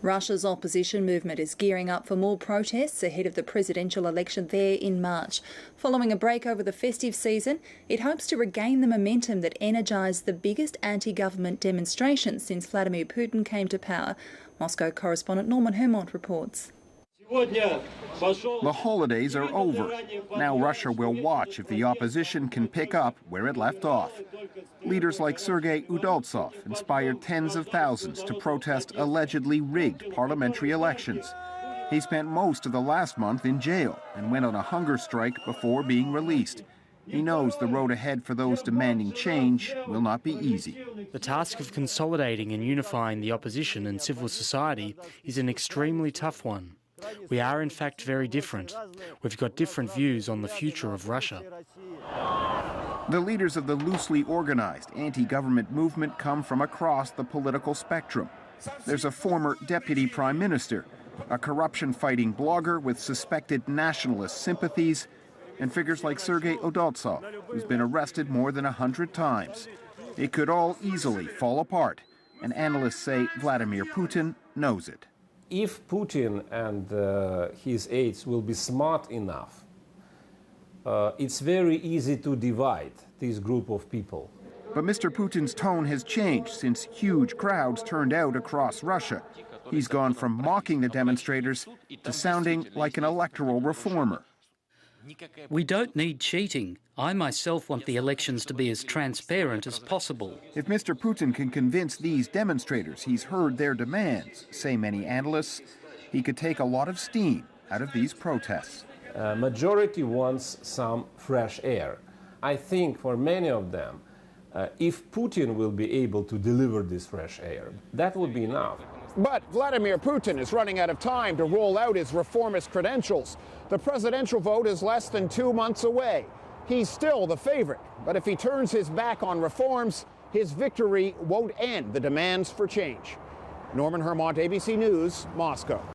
Russia's opposition movement is gearing up for more protests ahead of the presidential election there in March. Following a break over the festive season, it hopes to regain the momentum that energised the biggest anti-government demonstrations since Vladimir Putin came to power. Moscow correspondent Norman Hermont reports. The holidays are over. Now Russia will watch if the opposition can pick up where it left off. Leaders like Sergei Udaltsov inspired tens of thousands to protest allegedly rigged parliamentary elections. He spent most of the last month in jail and went on a hunger strike before being released. He knows the road ahead for those demanding change will not be easy. The task of consolidating and unifying the opposition and civil society is an extremely tough one. We are in fact very different. We've got different views on the future of Russia. The leaders of the loosely organized anti-government movement come from across the political spectrum. There's a former deputy prime minister, a corruption-fighting blogger with suspected nationalist sympathies, and figures like Sergei Udaltsov, who's been arrested more than 100 times. It could all easily fall apart, and analysts say Vladimir Putin knows it. If Putin and his aides will be smart enough, it's very easy to divide this group of people. But Mr. Putin's tone has changed since huge crowds turned out across Russia. He's gone from mocking the demonstrators to sounding like an electoral reformer. We don't need cheating. I myself want the elections to be as transparent as possible. If Mr. Putin can convince these demonstrators he's heard their demands, say many analysts, he could take a lot of steam out of these protests. Majority wants some fresh air. I think for many of them, if Putin will be able to deliver this fresh air, that would be enough. But Vladimir Putin is running out of time to roll out his reformist credentials. The presidential vote is less than 2 months away. He's still the favorite, but if he turns his back on reforms, his victory won't end the demands for change. Norman Hermont, ABC News, Moscow.